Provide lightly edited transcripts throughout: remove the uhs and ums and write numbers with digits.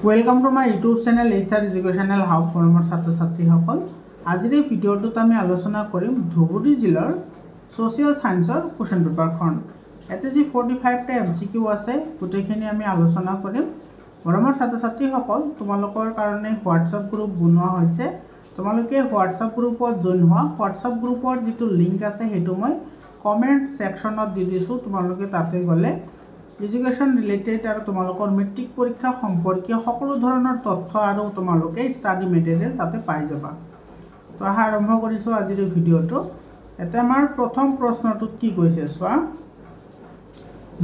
Welcome to my YouTube channel HR educational hub former छात्र छात्री सकल आजिर এই ভিডিওটোত আমি আলোচনা কৰিম ধুবুৰী জিলাৰ সোশিয়াল সায়েন্সৰ কোশ্চেন পেপাৰখন এতে যি 45 টা MCQ আছে গোটেইখিনি আমি আলোচনা কৰিম মৰমৰ ছাত্ৰ ছাত্ৰী সকল তোমালোকৰ কাৰণে WhatsApp গ্ৰুপ বনোৱা হৈছে তোমালোকে WhatsApp গ্ৰুপত জয়েন হোৱা WhatsApp গ্ৰুপৰ যিটো লিংক আছে হেতু মই কমেন্ট সেকশনত দি দিছো তোমালোকে তাতে গলে এডুকেশন ৰিলেটেড আৰু তোমালোকৰ মেট্ৰিক পৰীক্ষা সম্পৰ্কীয় সকলো ধৰণৰ তথ্য আৰু তোমালোকে ষ্টাডি মেটেৰিয়েল তাতে পাই যাবা তো আৰম্ভ কৰিছো আজিৰ ভিডিওটো এটা আমাৰ প্ৰথম প্ৰশ্নটো কি কৈছে চোৱা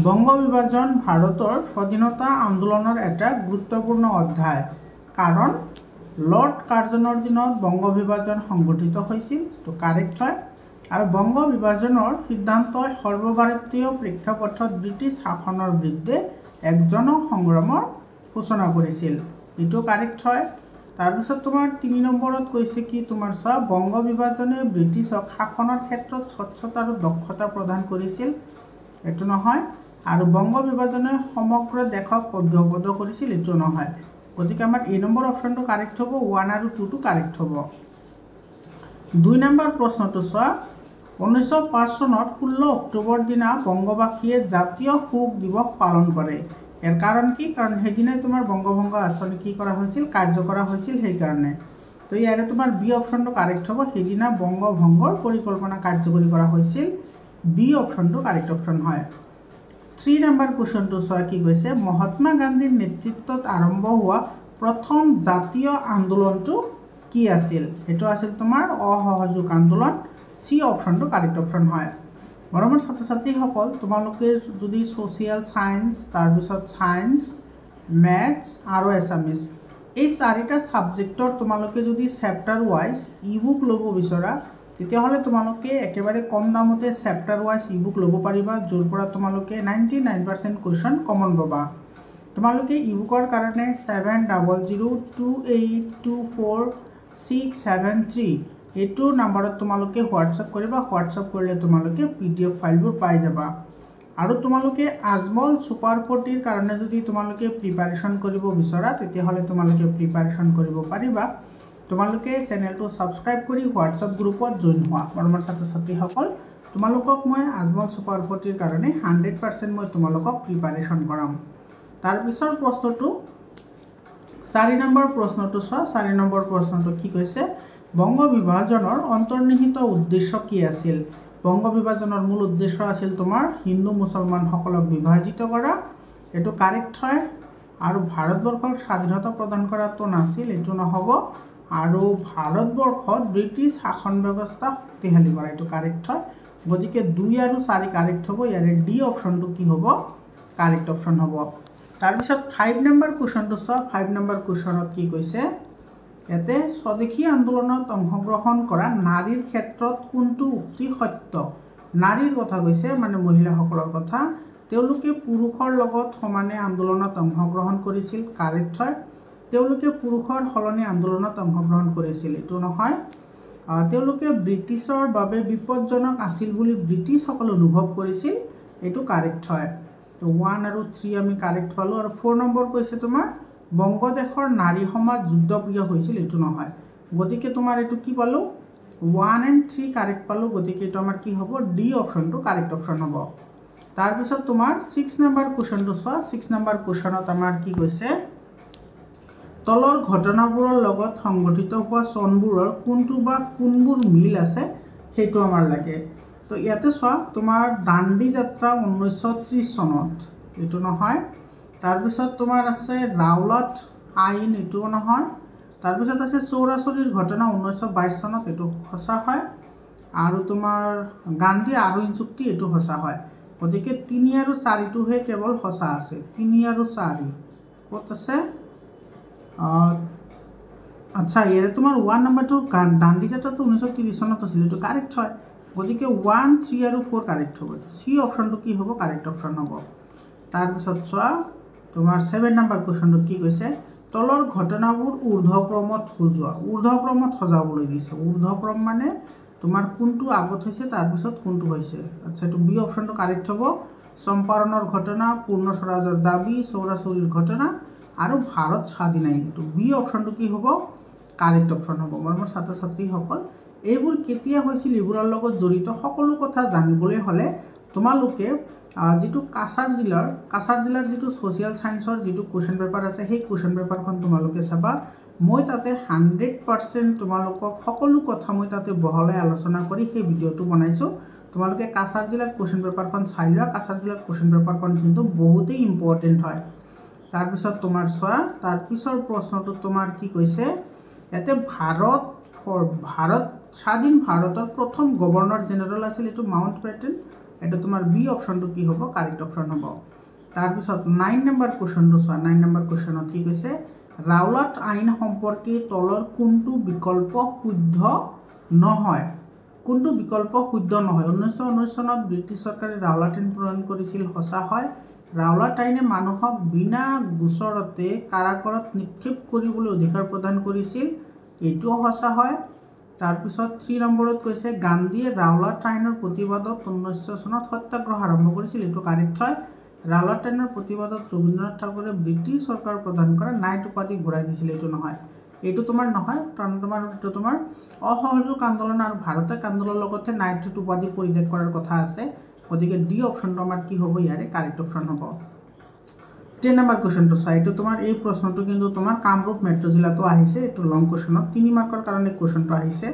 বংগ বিভাজন ভাৰতৰ স্বাধীনতা আন্দোলনৰ এটা গুৰুত্বপূৰ্ণ অধ্যায় কাৰণ লৰ্ড কাৰ্জনৰ দিনত বংগ বিভাজন সংগঠিত হৈছিল তো কাৰেক্ট হয় আৰু বংগ বিভাজনৰ সিদ্ধান্তই সৰ্বভাৰতীয় প্ৰেক্ষাপটত ব্ৰিটিছ শাসনৰ বিৰুদ্ধে এক জনসংগ্ৰামৰ সূচনা কৰিছিল এটো কাৰেক্ট হয় তাৰ পিছত তোমাৰ 3 নম্বৰত কৈছে কি তোমাৰ সব বংগ বিভাজনে ব্ৰিটিছক শাসনৰ ক্ষেত্ৰত স্বচ্ছতা আৰু দক্ষতা প্ৰদান কৰিছিল এটো নহয় আৰু বংগ বিভাজনে সমগ্ৰ দেশক অধ্যবদ্ধ কৰিছিল এটো নহয় গতিকে আমাৰ এই নম্বৰ অপচনটো কাৰেক্ট হ'ব 1 আৰু 2 টো কাৰেক্ট হ'ব 2 নম্বৰ প্ৰশ্নটো চোৱা 1905 চনত 16 অক্টোবৰ দিনা বংগবাসীয়ে জাতীয় শোক দিৱস পালন কৰে এর কারণ কি কারণ হেদিনাই তোমার বঙ্গভঙ্গ আঁচনি কি করা হয়েছিল কার্য করা হয়েছিল সেই কারণে তো ইয়ারে তোমার বি অপশনটো কারেক্ট হবে হেদিনা বঙ্গভঙ্গর পরিকল্পনা কার্যকরী করা হয়েছিল বি অপশনটো কারেক্ট অপশন হয় 3 নম্বৰ কোশ্চেনটো চোৱা কি কৈছে মহাত্মা গান্ধীৰ নেতৃত্বত আৰম্ভ হোৱা প্ৰথম জাতীয় আন্দোলনটো কি আছিল এটো আছিল তোমাৰ অসহযোগ আন্দোলন সি অপশনটো কাৰেক্ট অপশন হয় মৰমৰ ছাত্ৰ ছাত্ৰী সকল তোমালোকে যদি সোশিয়াল সায়েন্স তাৰ পিছত সায়েন্স ম্যাথছ আৰু এছামিজ এই চাৰিটা সাবজেক্টৰ তোমালোকে যদি চেপ্টাৰ ওয়াইজ ইবুক ল'ব বিচৰা তেতিয়া হলে তোমালোকে একেবাৰে কম দামতে চেপ্টাৰ ওয়াইজ ইবুক ল'ব পাৰিবা যোৰ পৰা তোমালোকে 99% কোৱেশ্চন কমন পাবা তোমালোকে ইবুকৰ কাৰণে 7002824673 এটো নম্বৰত তোমালোকে WhatsApp কৰিবা WhatsApp কৰিলে তোমালোকে PDF ফাইলবোৰ পাই যাবা আৰু তোমালোকে আজমল সুপাৰ 40 কাৰণে যদি তোমালোকে প্ৰিপাৰেচন কৰিব বিচৰা তেতিয়া হলে তোমালোকে প্ৰিপাৰেচন কৰিব পাৰিবা তোমালোকে চেনেলটো সাবস্ক্ৰাইব কৰি WhatsApp গ্ৰুপত জয়েন হোৱা মৰমৰ ছাত্ৰ ছাত্ৰী সকল তোমালোকক মই আজমল সুপাৰ 40 কাৰণে 100% মই তোমালোকক প্ৰিপাৰেচন কৰাম তাৰ পিছৰ প্ৰশ্নটো 4 নম্বৰ প্ৰশ্নটো চোৱা 4 নম্বৰ প্ৰশ্নটো কি কৈছে বংগ বিভাজনৰ অন্তৰ্নিহিত উদ্দেশ্য কি আছিল বংগ বিভাজনৰ মূল উদ্দেশ্য আছিল তোমাৰ হিন্দু মুছলমান সকলক বিভাজিত কৰা এটো কাৰেক্ট হয় আৰু ভাৰতবৰ্ষক স্বাধীনতা প্ৰদান কৰাটো নাছিল এটো নহব আৰু ভাৰতবৰ্ষত ব্ৰিটিছ শাসন ব্যৱস্থা শক্তিশালী কৰা এটো কাৰেক্ট হয় গতিকে 2 আৰু 4 কাৰেক্ট হ'ব ইয়াৰে ডি অপশনটো কি হ'ব কাৰেক্ট অপশন হ'ব তাৰ পিছত 5 নম্বৰ কোশ্চনটো চোৱা 5 নম্বৰ কোশ্চনত কি কৈছে এতে স্বদেশী আন্দোলনত অংশগ্ৰহণ কৰা নাৰীৰ ক্ষেত্ৰত কোনটো উক্তি সত্য নাৰীৰ কথা কৈছে মানে মহিলাসকলৰ কথা তেওঁলোকে পুৰুষৰ লগত সমানে আন্দোলনত অংশগ্ৰহণ কৰিছিল কাৰেক্ট হয় তেওঁলোকে পুৰুষৰ সলনি আন্দোলনত অংশগ্ৰহণ কৰিছিল এটো নহয় তেওঁলোকে ব্ৰিটিছৰ বাবে বিপদজনক আছিল বুলি ব্ৰিটিছসকল অনুভৱ কৰিছিল এটো কাৰেক্ট হয় তো 1 আৰু 3 আমি কাৰেক্ট পালো আৰু 4 নম্বৰ কৈছে তোমাৰ বংগদেশৰ নাৰী সমাজ যুদ্ধপ্ৰিয় হৈছিল এটো নহয় গতিকে তোমাৰ এটো কি পালো 1 and 3 কাৰেক্ট পালো গতিকে এটো আমাৰ কি হ'ব ডি অপশনটো কাৰেক্ট অপশন হ'ব তাৰ পিছত তোমাৰ 6 নম্বৰ কোশ্চনটো চোৱা 6 নম্বৰ কোশ্চনত আমাৰ কি কৈছে তলৰ ঘটনাবোৰৰ লগত সংগঠিত হোৱা চনবোৰৰ কোনটো বা কোনবোৰ মিল আছে হেতু আমাৰ লাগে তো ইয়াতে চোৱা তোমাৰ দাণ্ডি যাত্ৰা 1930 চনত এটো নহয় তাৰ পিছত তোমাৰ আছে ৰাওলাট আইন এটো নহয় তাৰ পিছত আছে চৌৰাচৰিৰ ঘটনা 1922 চনত এটো হসা হয় আৰু তোমাৰ গান্ধী আৰোহণ চুক্তি এটো হসা হয় গতিকে 3 আৰু 4 টো হে কেৱল হসা আছে 3 আৰু 4 কত আছে আচ্ছা ইয়াৰে তোমাৰ 1 নম্বৰটো দাণ্ডি যাত্ৰাটো 1930 চনত আছিল এটো কাৰেক্ট হয় গতিকে 1 3 আৰু 4 কাৰেক্ট হ'ব সি অপশনটো কি হ'ব কাৰেক্ট অপশন হ'ব তাৰ পিছত চোৱা তোমাৰ 7 নম্বৰ কোশ্চনটো কি কৈছে তলৰ ঘটনাবোৰ ঊৰ্ধ্বক্ৰমত সজাবলৈ দিছে ঊৰ্ধ্বক্ৰম মানে তোমাৰ কোনটো আগত হৈছে তাৰ পিছত কোনটো হৈছে আচ্ছা এটো বি অপশনটো কাৰেক্ট হ'ব চম্পাৰণৰ ঘটনা পূৰ্ণ স্বৰাজৰ দাবী চৌৰাচৰিৰ ঘটনা আৰু ভাৰত স্বাধীন আইন এইটো বি অপশ্যনটো কি হ'ব কাৰেক্ট অপশ্যন হ'ব মৰমৰ ছাত্ৰ ছাত্ৰীসকল এইবোৰ কেতিয়া হৈছিল এইবোৰৰ লগত জড়িত সকলো কথা জানিবলৈ হ'লে তোমালোকে যেটো কাছাৰ জিলাৰ যেটো সোশিয়াল সায়েন্সৰ যেটো কোৱেশ্চন পেপাৰ আছে সেই কোৱেশ্চন পেপাৰখন তোমালোকে চাবা মই তাতে 100% তোমালোকক সকলো কথা মই তাতে বহলাই আলোচনা কৰি সেই ভিডিওটো বনাইছো তোমালোকে কাছাৰ জিলাৰ কোৱেশ্চন পেপাৰখন চাই লোৱা কাছাৰ জিলাৰ কোৱেশ্চন পেপাৰখন কিন্তু বহুতেই ইম্পৰ্টেন্ট হয় তাৰ পিছত তোমাৰ চোৱা তাৰ পিছৰ প্ৰশ্নটো তোমাৰ কি কৈছে এতে ভাৰত স্বাধীন ভাৰতৰ প্ৰথম গভৰ্ণৰ জেনেৰেল আছিল এটো মাউণ্ট বেটেন এটা তোমাৰ বি অপশ্যনটো কি হ'ব কাৰেক্ট অপশ্যন হ'ব তাৰ পিছত 9 নম্বৰ কোৱেশ্চনটো চোৱা 9 নম্বৰ কোৱেশ্চনত কি কৈছে ৰাওলাট আইন সম্পৰ্কে তলৰ কোনটো বিকল্প শুদ্ধ নহয় কোনটো বিকল্প শুদ্ধ নহয় 1919 চনত ব্ৰিটিছ চৰকাৰে ৰাওলাট আইন প্ৰণয়ন কৰিছিল সঁচা হয় ৰাওলাট আইনে মানুহক বিনা গোচৰতে কাৰাগাৰত নিক্ষেপ কৰিবলৈ অধিকাৰ প্ৰদান কৰিছিল এইটো সঁচা হয় তাৰ পিছত 3 নম্বৰত কৈছে গান্ধীয়ে ৰাওলাট আইনৰ প্ৰতিবাদত 1900 চনত সত্যাগ্ৰহ আৰম্ভ কৰিছিল এইটো কাৰেক্ট হয় ৰাওলাট আইনৰ প্ৰতিবাদত ৰবীন্দ্ৰনাথ ঠাকুৰে ব্ৰিটিছ চৰকাৰ প্ৰদান কৰা নাইট উপাধি ঘূৰাই দিছিল এইটো নহয় এইটো তোমাৰ নহয় কাৰণ এইটো তোমাৰ অসহযোগ আন্দোলন আৰু ভাৰতীয় আন্দোলনৰ লগতে নাইট উপাধি পৰিত্যাগ কৰাৰ কথা আছে গতিকে ডি অপশ্যনটো আমাৰ কি হ'ব ইয়াৰে কাৰেক্ট অপশ্যন হ'ব 10 নম্বৰ কোৱেশ্চনটো চাই এইটো তোমাৰ এই প্ৰশ্নটো কিন্তু তোমাৰ কামৰূপ মেট্ৰ' জিলাতো আহিছে এইটো লং কোৱেশ্চনত 3 মাৰ্কৰ কাৰণে কোৱেশ্চনটো আহিছে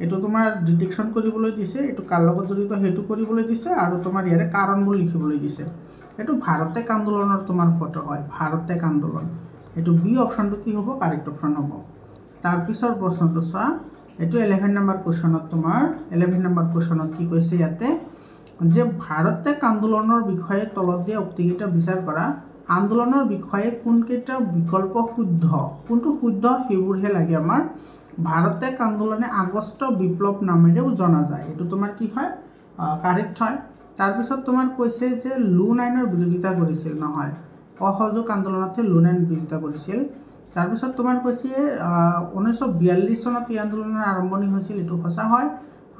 এইটো তোমাৰ ডিটেকচন কৰিবলৈ দিছে এইটো কাৰ লগত জড়িত হেতু কৰিবলৈ দিছে আৰু তোমাৰ ইয়াৰে কাৰণবোৰ লিখিবলৈ দিছে এইটো ভাৰতীয় আন্দোলনৰ তোমাৰ ফটো হয় ভাৰতীয় আন্দোলন এইটো বি অপশ্যনটো কি হ'ব কাৰেক্ট অপশ্যন হ'ব তাৰ পিছৰ প্ৰশ্নটো চোৱা এইটো 11 নম্বৰ কোৱেশ্চনত তোমাৰ 11 নম্বৰ কোৱেশ্চনত কি কৈছে ইয়াতে যে ভাৰতীয় আন্দোলনৰ বিষয়ে তলত দিয়া উক্তিকেইটা বিচাৰ কৰা আন্দোলনৰ বিষয়ে কোনকেইটা বিকল্প শুদ্ধ কোনটো শুদ্ধ হেবুৰহে লাগে আমাৰ ভাৰতীয় আন্দোলনে আগষ্ট বিপ্লৱ নামেৰেও জনা যায় এটো তোমাৰ কি হয় কাৰেক্ট হয় তাৰ পিছত তোমাৰ কৈছে যে লুন আইনৰ বিৰোধিতা কৰিছিল নহয় অসহযোগ আন্দোলনতে লুন আইন বিৰোধিতা কৰিছিল তাৰ পিছত তোমাৰ কৈছে 1942 চনত এই আন্দোলনৰ আৰম্ভণি হৈছিল এটো সঁচা হয়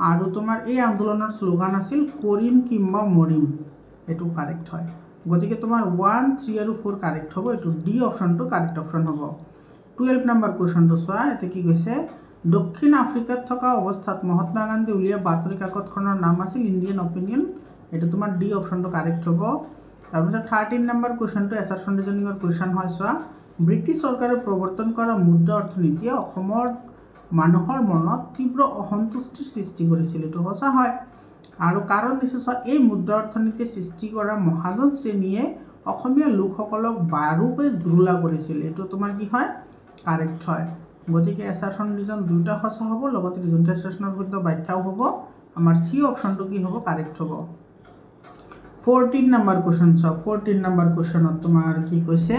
আৰু তোমাৰ এই আন্দোলনৰ স্লোগান আছিল কৰিম কিম্বা মৰিম এটো কাৰেক্ট হয় গতিকে তোমাৰ 1 3 আৰু 4 কাৰেক্ট হ'ব এটো ডি অপশ্যনটো কাৰেক্ট অপশ্যন হ'ব 12 নম্বৰ কোৱেশ্চনটো চোৱা এতে কি কৈছে দক্ষিণ আফ্ৰিকাত থকা অৱস্থাত মহাত্মা গান্ধী উলিয়া বাতৰি কাকতখনৰ নাম আছিল ইণ্ডিয়ান অপিনিয়ন এটো তোমাৰ ডি অপশ্যনটো কাৰেক্ট হ'ব তাৰ পিছত 13 নম্বৰ কোৱেশ্চনটো এছাৰশন ৰিজনিংৰ কোৱেশ্চন হয় চোৱা ব্ৰিটিছ চৰকাৰে প্ৰৱৰ্তন কৰা মুদ্ৰা অৰ্থনীতিয়ে অসমৰ মানুহৰ মনত তীব্ৰ অসন্তুষ্টিৰ সৃষ্টি কৰিছিল এটো সঁচা হয় আৰু কাৰণ দিছে চোৱা এই মুদ্ৰা অৰ্থনীতি সৃষ্টি কৰা মহাজন শ্ৰেণীয়ে অসমীয়া লোকসকলক বাৰুকৈ জুৰুলা কৰিছিল এটো তোমাৰ কি হয় কাৰেক্ট হয় গতিকে এছাৰশন ৰিজন দুটা সঁচা হ'ব লগতে ৰিজন টেষ্টনৰ শুদ্ধ ব্যাখ্যাও হ'ব আমাৰ সি অপশ্যনটো কি হ'ব কাৰেক্ট হ'ব 14 নম্বৰ কোৱেশ্চন চোৱা 14 নম্বৰ কোৱেশ্চনত তোমাৰ কি কৈছে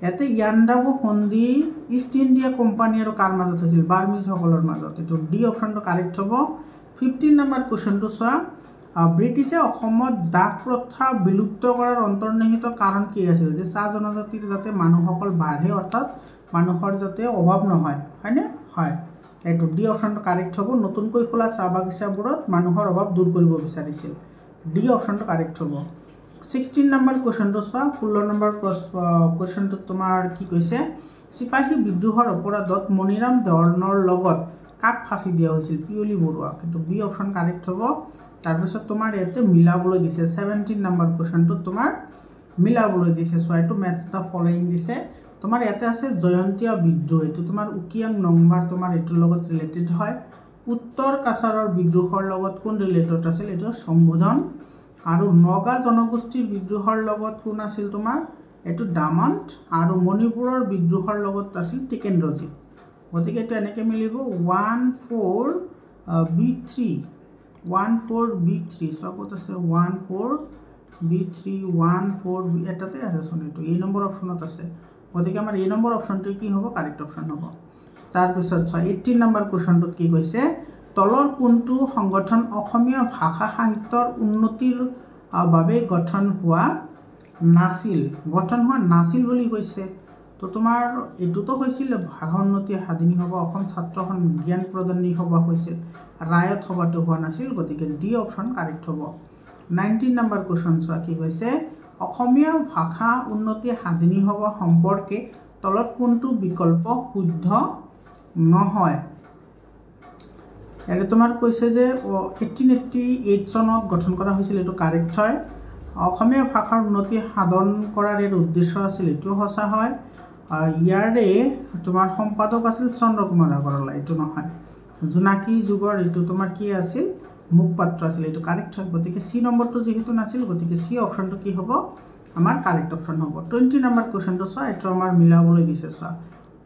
এতে ইয়ান্ডাবু সন্ধি ইষ্ট ইণ্ডিয়া কোম্পানী আৰু কাৰ মাজত হৈছিল বাৰ্মিজ সকলৰ মাজত এটো ডি অপশ্যনটো কাৰেক্ট হ'ব 15 নম্বৰ কোৱেশ্চনটো চোৱা ব্ৰিটিছে অসমত দাস প্ৰথা বিলুপ্ত কৰাৰ অন্তৰ্নিহিত কাৰণ কি আছিল যে চাহ জনজাতিৰ যাতে মানুহসকল বাঢ়ে অৰ্থাৎ মানুহৰ যাতে অভাৱ নহয় হয়নে হয় এটো ডি অপশ্যনটো কাৰেক্ট হ'ব নতুনকৈ খোলা চাহ বাগিচাবোৰত মানুহৰ অভাৱ দূৰ কৰিব বিচাৰিছিল ডি অপশ্যনটো কাৰেক্ট হ'ব 16 নম্বৰ কোৱেশ্চনটো চোৱা 16 নম্বৰ কোৱেশ্চনটো তোমাৰ কি কৈছে সিপাহী বিদ্ৰোহৰ অপৰাধত মনিৰাম দেৱানৰ লগত কাক ফাঁসি দিয়া হৈছিল পিয়লি বৰুৱা কিন্তু বি অপশ্যন কাৰেক্ট হ'ব তাৰ পিছত তোমাৰ ইয়াতে মিলাবলৈ দিছে 17 নম্বৰ কোৱেশ্চনটো তোমাৰ মিলাবলৈ দিছে সো এটো ম্যাচ দা ফলোইং দিছে তোমাৰ ইয়াতে আছে জয়ন্তীয়া বিদ্ৰোহ এটো তোমাৰ উকিয়াং নংমাৰ তোমাৰ এটোৰ লগত ৰিলেটেড হয় উত্তৰ কাছাৰৰ বিদ্ৰোহৰ লগত কোন ৰিলেটেড আছিল এটো সম্বোধন আৰু নগা জনগোষ্ঠীৰ বিদ্ৰোহৰ লগত কোন আছিল তোমাৰ এটো দামন্ত আৰু মণিপুৰৰ বিদ্ৰোহৰ লগত আছিল টিকেন্দ্ৰজিৎ গতিকে এটো এনেকে মিলিব 14b3 সো কত আছে 14b3 14b এটাতে আছে সোনিটো এই নম্বৰ অপশ্যনত আছে গতিকে আমাৰ এই নম্বৰ অপশ্যনটো কি হ'ব কাৰেক্ট অপশ্যন হ'ব তাৰ পিছত 18 নম্বৰ কোৱেশ্চনটোত কি কৈছে তলৰ কোনটো সংগঠন অসমীয়া ভাষা সাহিত্যৰ উন্নতিৰ বাবে গঠন হোৱা নাছিল বুলি কৈছে তো তোমাৰ এটোতো হৈছিল ভাষা উন্নতি সাধনী সভা অসম ছাত্ৰ জ্ঞান প্ৰদানী সভা হৈছিল ৰায়ত সভাটো হোৱা নাছিল গতিকে ডি অপশ্যন কাৰেক্ট হ'ব 19 নম্বৰ কোৱেশ্চন চোৱা কি কৈছে অসমীয়া ভাষা উন্নতি সাধনী সভা সম্পৰ্কে তলত কোনটো বিকল্প শুদ্ধ নহয় ইয়াতে তোমাৰ কৈছে যে 1888 চনত গঠন কৰা হৈছিল এটো কাৰেক্ট হয় অসমীয়া ভাষাৰ উন্নতি সাধন কৰাৰ এৰ উদ্দেশ্য আছিল এটো সঁচা হয় ইয়াৰে তোমাৰ সম্পাদক আছিল চন্দ্ৰকুমাৰ আগৰৱালা এটো নহয় জোনাকি যুগৰ এটো তোমাৰ কি আছিল মুখপাত্ৰ আছিল এটো কাৰেক্ট হয় গতিকে সি নম্বৰটো যেহেতু নাছিল গতিকে সি অপশনটো কি হ'ব আমাৰ কাৰেক্ট অপশন হ'ব 20 নম্বৰ কোৱেশ্চনটো চোৱা এটো আমাৰ মিলাবলৈ দিছে চোৱা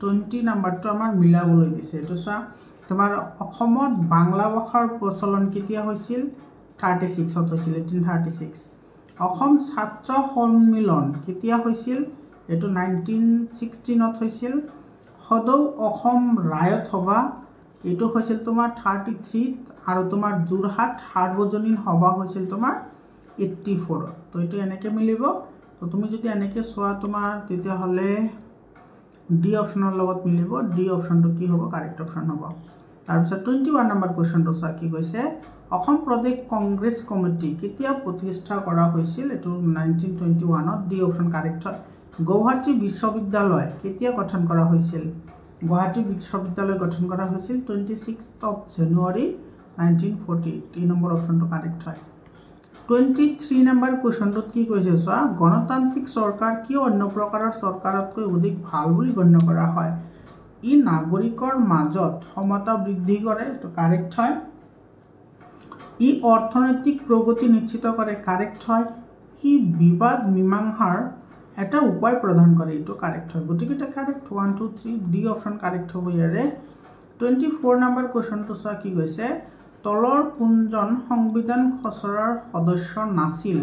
20 নম্বৰটো আমাৰ মিলাবলৈ দিছে এটো চোৱা তোমাৰ অসমত বাংলা ভাষাৰ প্ৰচলন কেতিয়া হৈছিল 36 ত হৈছিল 1836 অসম ছাত্ৰ সন্মিলন কেতিয়া হৈছিল এটো 1916 ত হৈছিল সদৌ অসম ৰায়ত সভা এটো হৈছিল তোমাৰ 33 আৰু তোমাৰ যোৰহাট সাৰ্বজনীন সভা হৈছিল তোমাৰ 84 তো এটো এনেকে মিলিব তো তুমি যদি এনেকে চোৱা তোমাৰ তেতিয়া হলে ডি অপশনৰ লগত মিলিব ডি অপশনটো কি হ'ব কাৰেক্ট অপশন হ'ব তাৰ পিছত 21 নম্বৰ কোৱেশ্চনটো চোৱা কি কৈছে অসম প্ৰদেশ কংগ্ৰেছ কমিটি কেতিয়া প্ৰতিষ্ঠা কৰা হৈছিল এটো 1921 ত ডি অপশন কাৰেক্ট হয় গুৱাহাটী বিশ্ববিদ্যালয় কেতিয়া গঠন কৰা হৈছিল গুৱাহাটী বিশ্ববিদ্যালয় গঠন কৰা হৈছিল 26 জানুৱাৰী 1940 3 নম্বৰ অপশনটো কাৰেক্ট হয় 23 নম্বৰ কোৱেশ্চনটোত কি কৈছে চোৱা গণতান্ত্ৰিক চৰকাৰ কিয় অন্য প্ৰকাৰৰ চৰকাৰতকৈ অধিক ভাল বুলি গণ্য কৰা হয় ই নাগৰিকৰ মাজত সমতা বৃদ্ধি কৰে এটো কাৰেক্ট হয় ই অৰ্থনৈতিক প্ৰগতি নিশ্চিত কৰে কাৰেক্ট হয় ই বিবাদ মীমাংসাৰ এটা উপায় প্ৰদান কৰে এটো কাৰেক্ট হয় গতিকে এটা কাৰেক্ট 1 2 3 ডি অপশন কাৰেক্ট হ'ব ইয়াৰে 24 নম্বৰ কোৱেশ্চনটো চোৱা কি কৈছে তলৰ কোনজন সংবিধান খচৰাৰ সদস্য নাছিল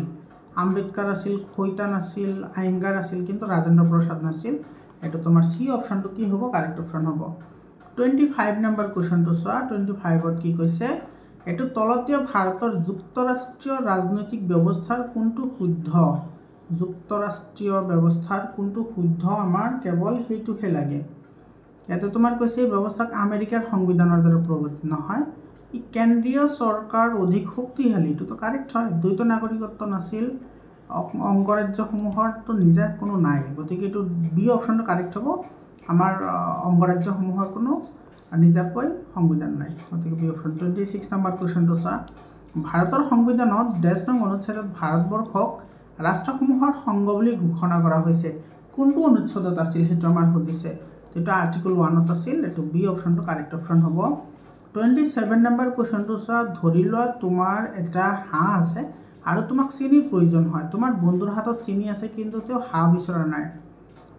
আম্বেদকাৰ আছিল খৈতান আছিল আইংগাৰ আছিল কিন্তু ৰাজেন্দ্ৰ প্ৰসাদ নাছিল এটো তোমাৰ সি অপশনটো কি হ'ব কাৰেক্ট অপশন হ'ব 25 নম্বৰ কোৱেশ্চনটো চোৱা 25 ত কি কৈছে এটো তলতীয় ভাৰতৰ যুক্তৰাষ্ট্ৰীয় ৰাজনৈতিক ব্যৱস্থাৰ কোনটো শুদ্ধ যুক্তৰাষ্ট্ৰীয় ব্যৱস্থাৰ কোনটো শুদ্ধ আমাৰ কেৱল হেতুহে লাগে ইয়াতে তোমাৰ কৈছে ব্যৱস্থাক আমেৰিকাৰ সংবিধানৰ দ্বাৰা প্ৰগতি নহয় ই কেন্দ্ৰীয় চৰকাৰ অধিক শক্তিশালী এটো তো কাৰেক্ট হয় দ্বৈত নাগৰিকত্ব নাছিল অংগৰাজ্যসমূহৰ তো নিজা কোনো নাই গতিকে এটো বি অপশনটো কাৰেক্ট হ'ব আমাৰ অংগৰাজ্যসমূহৰ কোনো নিজাকৈ সংবিধান নাই গতিকে বি অপশন 26 নম্বৰ কোৱেশ্চনটো চোৱা ভাৰতৰ সংবিধানত ডেশ নং অনুচ্ছেদত ভাৰতবৰ্ষক ৰাষ্ট্ৰসমূহৰ সংঘ বুলি ঘোষণা কৰা হৈছে কোনটো অনুচ্ছেদত আছিল হেতু আমাৰ সুধিছে এটা আৰ্টিকল 1 ত আছিল এটো বি অপশনটো কাৰেক্ট অপশন হ'ব 27 নম্বৰ কোৱেশ্চনটো চোৱা ধৰি লোৱা তোমাৰ এটা হাঁহ আছে আৰু তোমাক চিনিৰ প্ৰয়োজন হয় তোমাৰ বন্ধুৰ হাতত চিনি আছে কিন্তু তেওঁ হাঁহ বিচৰা নাই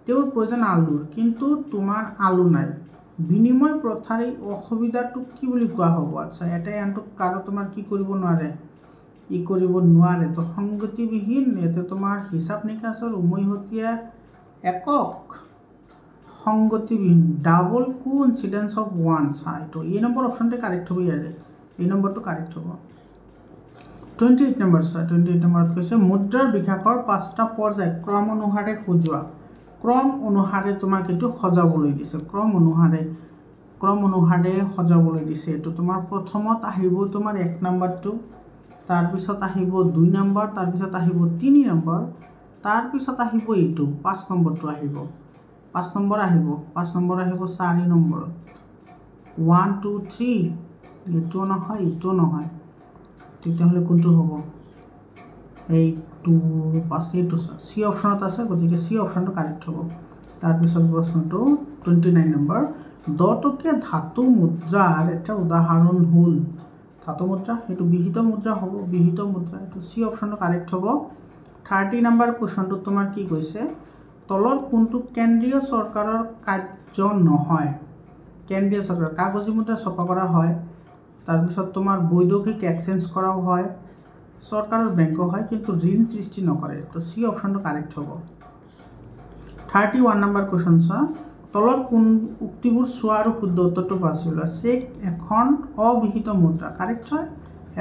তেওঁৰ প্ৰয়োজন আলুৰ কিন্তু তোমাৰ আলু নাই বিনিময় প্ৰথাৰ এই অসুবিধাটো কি বুলি কোৱা হ'ব আচ্ছা এটাই আনটো কাৰো তোমাৰ কি কৰিব নোৱাৰে ই কৰিব নোৱাৰে তো সংগতিবিহীন এতে তোমাৰ হিসাব নিকাছৰ উমৈহতীয়া একক সংগতিবিহীন ডাবল কোইন্সিডেন্স অফ ওয়ান্স তো এই নম্বৰ অপশনটো কাৰেক্ট হ'ব ইয়াৰে এই নম্বৰটো কাৰেক্ট হ'ব 28 নম্বৰ 28 নম্বৰত কৈছে মুদ্ৰাৰ বিকাশৰ পাঁচটা পৰ্যায় ক্ৰম অনুসাৰে সজোৱা ক্ৰম অনুসাৰে তোমাক এটো সজাবলৈ দিছে ক্ৰম অনুসাৰে সজাবলৈ দিছে এটো তোমাৰ প্ৰথমত আহিব তোমাৰ 1 নম্বৰটো তাৰ পিছত আহিব 2 নম্বৰ তাৰ পিছত আহিব 3 নম্বৰ তাৰ পিছত আহিব এটো 5 নম্বৰটো আহিব 5 নম্বৰ আহিব 4 নম্বৰ 1 2 3 এটো নহয় তেতিয়াহলে কোনটো হ'ব এই 2 5 এটো সি অপশনত আছে গতিকে সি অপশনটো কারেক্ট হ'ব তাৰ পিছত প্ৰশ্নটো 29 নম্বৰ 10 টকীয়া ধাতু মুদ্ৰাৰ এটা উদাহৰণ হ'ল ধাতু মুদ্ৰা এটো বিহিত মুদ্ৰা হ'ব বিহিত মুদ্ৰা এটো সি অপশনটো কাৰেক্ট হ'ব 30 নম্বৰ কোৱেশ্চনটো তোমাৰ কি কৈছে তলৰ কোনটো কেন্দ্ৰীয় চৰকাৰৰ কাৰ্য নহয় কেন্দ্ৰীয় চৰকাৰ কাগজী মুদ্ৰা ছপা কৰা হয় তাৰ পিছত তোমাৰ বৈদেশিক এক্সচেঞ্জ কৰাও হয় চৰকাৰৰ বেংক হয় কিন্তু ঋণ সৃষ্টি নকৰে তো সি অপশনটো কাৰেক্ট হ'ব 31 নম্বৰ কোৱেশ্চন চোৱা তলৰ কোন উক্তিবোৰ চোৱা আৰু শুদ্ধ উত্তৰটো বাছি লোৱা চেক এখন অবিহিত মুদ্ৰা কাৰেক্ট হয়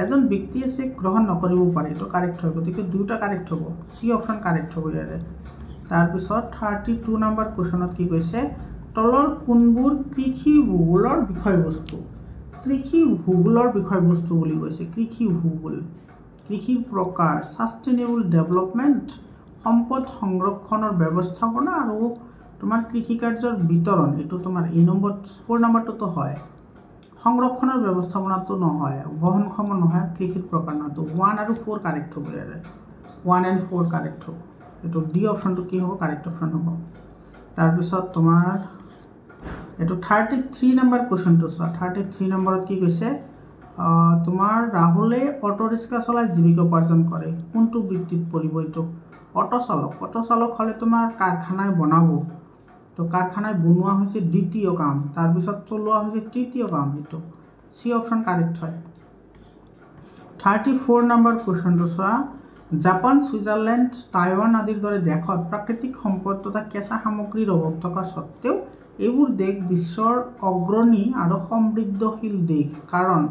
এজন ব্যক্তিয়ে চেক গ্ৰহণ নকৰিব পাৰে তো কাৰেক্ট হয় গতিকে দুটা কাৰেক্ট হ'ব সি অপশন কাৰেক্ট হ'ব ইয়াৰে তাৰ পিছত 32 নম্বৰ কোৱেশ্চনত কি কৈছে তলৰ কোনবোৰ কৃষি ভূগোলৰ বিষয়বস্তু বুলি কৈছে কৃষি ভূগোল কৃষি প্ৰকাৰ সাস্টেইনেবল ডেভেলপমেন্ট সম্পদ সংৰক্ষণৰ ব্যৱস্থাপনা আৰু তোমাৰ কৃষিকাৰ্যৰ বিতৰণ এইটো তোমাৰ এই নম্বৰ 4 নম্বৰটো হয় সংৰক্ষণৰ ব্যৱস্থাপনাটো নহয় বহনক্ষম নহয় কৃষিৰ প্ৰকাৰ নটো 1 আৰু 4 কাৰেক্ট হ'ব ইয়াৰে 1 and 4 কাৰেক্ট হ'ব এইটো ডি অপশনটো কি হ'ব কাৰেক্ট অপশন হ'ব তাৰ পিছত তোমাৰ এইটো 33 নম্বৰ কোৱেশ্চনটো চোৱা 33 নম্বৰত কি কৈছে তোমাৰ ৰাহুলে অটো ৰিক্সা চলাই জীৱিকা উপাৰ্জন কৰে কোনটো বৃত্তিত পৰিব এইটো অটো চালক হলে তোমাৰ কাৰখানায় বনাব তো কাৰখানায় বনোয়া হয়েছে দ্বিতীয় কাম তাৰ পিছত চলোৱা হয়েছে তৃতীয় কাম এইটো সি অপশন কাৰেক্ট হয় 34 নম্বৰ কোৱেশ্চনটো চোৱা জাপান সুইজাৰল্যান্ড টাইৱান আদিৰ দৰে দেশত প্ৰাকৃতিক সম্পদ তথা কেঁচা সামগ্ৰীৰ অভাৱ থকা সত্ত্বেও এইবোৰ দেশ বিশ্বৰ অগ্ৰণী আৰু সমৃদ্ধশীল দেশ কাৰণ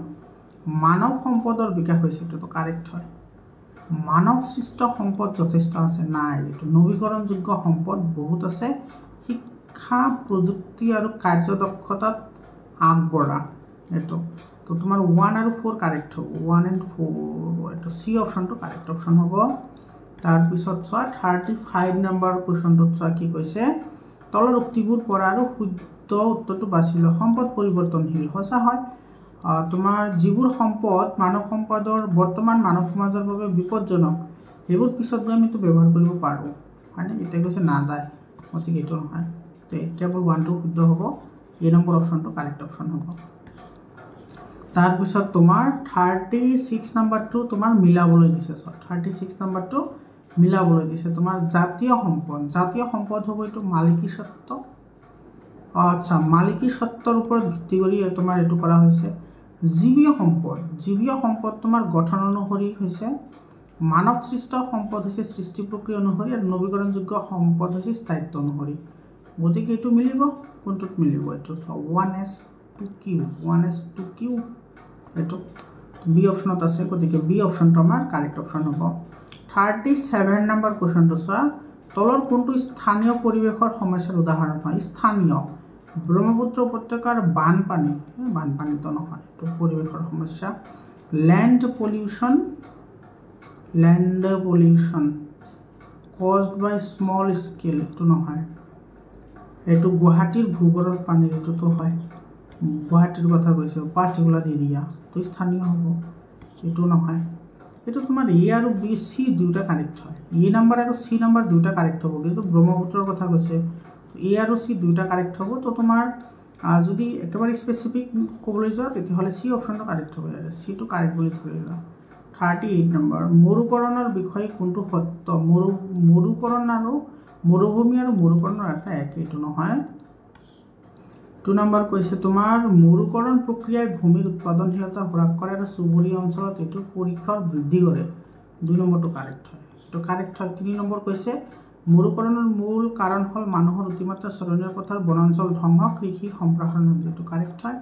মানৱ সম্পদৰ বিকাশ হৈছে এইটো কাৰেক্ট হয় মানৱ সৃষ্ট সম্পদ যথেষ্ট আছে নাই এইটো নৱীকৰণযোগ্য সম্পদ বহুত আছে শিক্ষা প্ৰযুক্তি আৰু কাৰ্যদক্ষতাত আগবঢ়া এইটো তো তোমাৰ 1 আৰু 4 কারেক্ট হ'ব 1 and 4 এইটো সি অপশনটো কারেক্ট অপশন হ'ব তাৰ পিছত চোৱা 35 নম্বৰ কোৱেশ্চনটো চোৱা কি কৈছে তলৰ উক্তিবোৰ পৰা আৰু শুদ্ধ উত্তৰটো বাছি লোৱা সম্পদ পৰিৱৰ্তনশীল সঁচা হয় তোমাৰ যিবোৰ সম্পদ মানৱ সম্পদৰ বৰ্তমান মানৱ সমাজৰ বাবে বিপদজনক সেইবোৰ পিছত গৈ আমি তো ব্যৱহাৰ কৰিব পাৰোঁ মানে এটা কৈছে না যায় গতিকে এইটো নহয় তো কেৱল 1 টো শুদ্ধ হ'ব এই নম্বৰ অপশনটো কাৰেক্ট অপশন হ'ব তাৰ পিছত তোমাৰ 36 নম্বৰটো তোমাৰ মিলাবলৈ দিছে 36 নম্বৰটো মিলাবলৈ দিছে তোমাৰ জাতীয় সম্পদ হ'ব এইটো মালিকী সত্ত্ব আচ্ছা মালিকী সত্ত্বৰ ওপৰত ভিত্তি কৰি তোমাৰ এইটো কৰা হৈছে জীৱীয় সম্পদ তোমাৰ গঠন অনুসৰি হৈছে মানৱ সৃষ্ট সম্পদ হৈছে সৃষ্টি প্ৰক্ৰিয়া অনুসৰি আৰু নৱীকৰণযোগ্য সম্পদ হৈছে স্থায়িত্ব অনুসৰি গতিকে এইটো মিলিব কোনটোত মিলিব এইটো 1s2q এইটো বি অপশনত আছে গতিকে বি অপশনটো আমাৰ কাৰেক্ট অপশন হ'ব 37 নম্বৰ কোৱেশ্চনটো চোৱা তলৰ কোনটো স্থানীয় পৰিৱেশৰ সমস্যাৰ উদাহৰণ হয় স্থানীয় ব্ৰহ্মপুত্ৰ উপত্যকাৰ বানপানীটো নহয় তো পৰিৱেশৰ সমস্যা land pollution caused by small scale তো নহয় এটো গুৱাহাটীৰ ভূগৰ্ভৰ পানীৰ এটো হয় গুৱাহাটীৰ কথা কৈছে পাৰ্টিকুলাৰ এৰিয়া তো স্থানীয় হ'ব এটো নহয় এটো তোমাৰ এ আৰু বি সি দুটা কাৰেক্ট হয় এ নাম্বাৰ আৰু সি নাম্বাৰ দুটা কাৰেক্ট হ'ব কিন্তু ব্ৰহ্মপুত্ৰৰ কথা কৈছে এ আৰু সি দুটা কাৰেক্ট হ'ব তো তোমাৰ যদি একেবাৰে স্পেসিফিক ক'বলৈ যোৱা তেতিয়াহ'লে সি অপশনটো কাৰেক্ট হ'ব ইয়াৰ সি টো কাৰেক্ট বুলি ধৰিলা 38 নম্বৰ মৰুকৰণৰ বিষয়ে কোনটো সত্য মৰুকৰণ আৰু মৰুভূমি আৰু মৰুকৰণৰ এটা একেইটো নহয় 2 নম্বৰ কৈছে তোমাৰ মৰুকৰণ প্ৰক্ৰিয়াই ভূমিৰ উৎপাদনশীলতা হ্ৰাস কৰে আৰু চুবুৰীয়া অঞ্চলত এটো পৰীক্ষাৰ বৃদ্ধি কৰে 2 নম্বৰটো কাৰেক্ট হয় তো কাৰেক্ট হয় 3 নম্বৰ কৈছে মৰুকৰণৰ মূল কাৰণ হল মানুহৰ অতিমাত্ৰা চৰণীয় পথাৰ বনাঞ্চল ধ্বংস কৃষি সম্প্ৰসাৰণ যেটো কাৰেক্ট হয়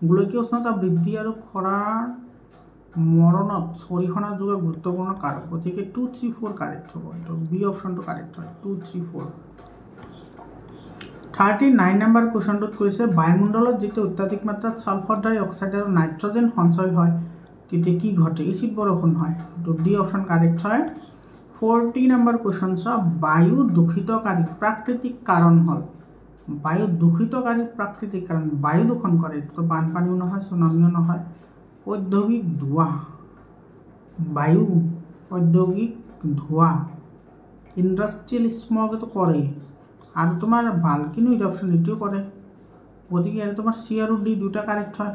গোলকীয় উষ্ণতা বৃদ্ধি আৰু খৰাৰ মৰণত অৰিহণা যোগোৱা গুৰুত্বপূৰ্ণ কাৰক গতিকে 2 3 4 কারেক্ট হ'ব তো বি অপশনটো কারেক্ট হয় 2 3 4 39 নম্বৰ কোৱেশ্চনটোত কৈছে বায়ুমণ্ডলত যেটো অত্যাধিক মাত্ৰাত সালফাৰ ডাই অক্সাইড আৰু নাইট্ৰজেন সঞ্চয় হয় তেতিয়া কি ঘটে এচিড বৰষুণ হয় তো ডি অপশন কাৰেক্ট হয় 40 নম্বৰ কোৱেশ্চন চা বায়ু দূষিতকাৰী প্ৰাকৃতিক কাৰণ হল বায়ু দূষিতকাৰী প্ৰাকৃতিক কাৰণ বায়ু দূষণ কৰে তো বানপানীও নহয় সুনামিও নহয় ঔদ্যোগিক ধোঁৱা বায়ু ঔদ্যোগিক ধোঁৱা ইন্ডাস্ট্রিয়াল স্মগ তো করে আর তোমার বালকিনো ইরপশন এটিও করে গতিকে এটা তোমার সি আর ডি দুটা কারেক্ট হয়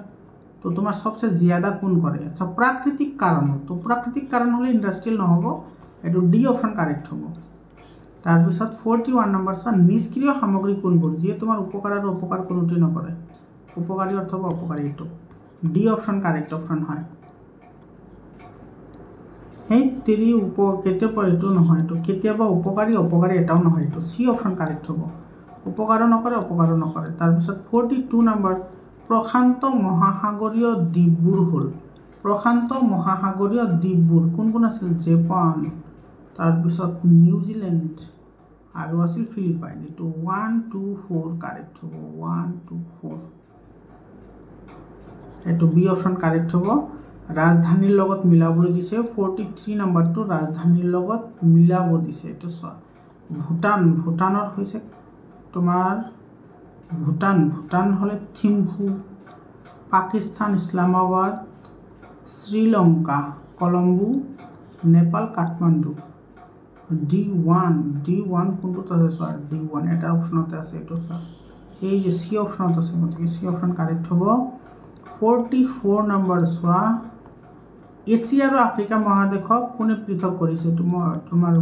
তো তোমার সবচেয়ে জ্যাদা কোন করে আচ্ছা প্রাকৃতিক কারণ তো প্রাকৃতিক কারণ হলে ইন্ডাস্ট্রিয়াল নহব এটো ডি অপশন কারেক্ট হব তাৰপিছত 41 নম্বৰ চা নিষ্ক্ৰিয় সামগ্ৰী কোনবোৰ যে তোমাৰ উপকাৰ আৰু অপকাৰ কোনোটি নকৰে উপকাৰী অথবা অপকাৰী এটো ডি অপশন কাৰেক্ট অপশন হয় হেই তেৰি কেতিয়াবা এটো নহয় তো কেতিয়াবা উপকাৰী অপকাৰী এটাও নহয় এটো সি অপশন কাৰেক্ট হ'ব উপকাৰো নকৰে অপকাৰো নকৰে তাৰপিছত 42 নম্বৰ প্ৰশান্ত মহাসাগৰীয় দ্বীপবোৰ হল প্ৰশান্ত মহাসাগৰীয় দ্বীপবোৰ কোন কোন আছিল জাপান তাৰপিছত নিউজিল্যান্ড আৰু আছিল ফিলিপাইন এটো 1 2 4 কারেক্ট হ'ব 1 2 4 এটো বি অপশন কারেক্ট হ'ব ৰাজধানীৰ লগত মিলাবলৈ দিছে 43 নম্বৰটো ৰাজধানীৰ লগত মিলাব দিছে এটো ভূটানৰ হৈছে তোমার ভুটান হলে থিম্পু, পাকিস্তান ইসলামাবাদ, শ্রীলঙ্কা কলম্বো, নেপাল কাঠমান্ডু। D1 কোনটোত আছে স্যার? D1 এটা অপশনতে আছে, এইটো স্যার এই যে সি অপশনত আছে, গতিকে সি অপশন কারেক্ট হ'ব। 44 নম্বৰ চোৱা, এছিয়া আৰু আফ্ৰিকা মহাদেশক কোনে পৃথক কৰিছে? তোমাৰ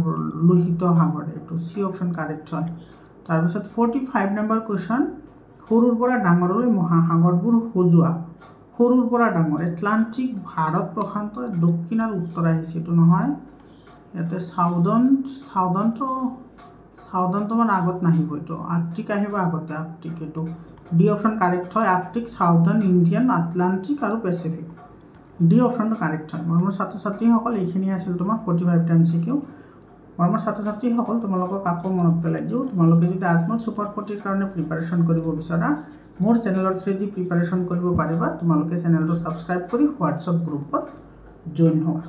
লোহিত সাগৰে, এইটো সি অপশন কাৰেক্ট হয়। তাৰপিছত 45 নম্বৰ কুৱেশ্যন, সৰুৰ পৰা ডাঙৰলৈ মহাসাগৰবোৰ সজোৱা। সৰুৰ পৰা ডাঙৰ, এটলান্টিক, ভাৰত প্ৰশান্ত, দক্ষিণ আৰু উত্তৰ আহিছে, এইটো নহয়। ইয়াতে সাউদাৰ্ণ তোমাৰ আগত নাহিব, এইটো আৰ্কটিক আহিব আগতে, আৰ্কটিক। এইটো ডি অপশন কাৰেক্ট হয়। আৰ্কটিক, সাউদাৰ্ণ, ইণ্ডিয়ান, আটলান্টিক আৰু পেচিফিক। ডি অপশনটো কাৰেক্ট হয়। মৰমৰ ছাত্ৰ ছাত্ৰীসকল, এইখিনি আছিল তোমাৰ 45 MCQ। মৰমৰ ছাত্ৰ ছাত্ৰীসকল, তোমালোকক আকৌ মনত পেলাই দিওঁ, তোমালোকে যদি আজমল ছুপাৰ 40ৰ কাৰণে প্ৰিপাৰেশ্যন কৰিব বিচৰা, মোৰ চেনেলৰ থ্ৰুদি প্ৰিপাৰেশ্যন কৰিব পাৰিবা। তোমালোকে চেনেলটো ছাবস্ক্ৰাইব কৰি হোৱাটছআপ গ্ৰুপত জইন হোৱা।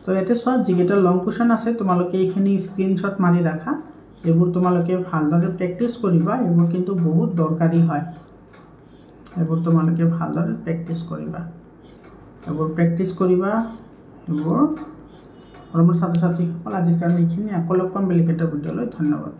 তো ইয়াতে চোৱা, যিকেইটা লং কুৱেশ্যন আছে তোমালোকে এইখিনি স্ক্ৰীনশ্বট মাৰি ৰাখা। এইবোৰ তোমালোকে ভালদৰে প্ৰেক্টিছ কৰিবা, এইবোৰ কিন্তু বহুত দৰকাৰী হয়। এইবোৰ তোমালোকে ভালদৰে প্ৰেক্টিছ কৰিবা, এইবোৰ মোৰ ছাত্ৰ ছাত্ৰীসকল, আজিৰ কাৰণে এইখিনি। আকৌ লগ পাম বেলেগ এটা ভিডিঅ'লৈ। ধন্যবাদ।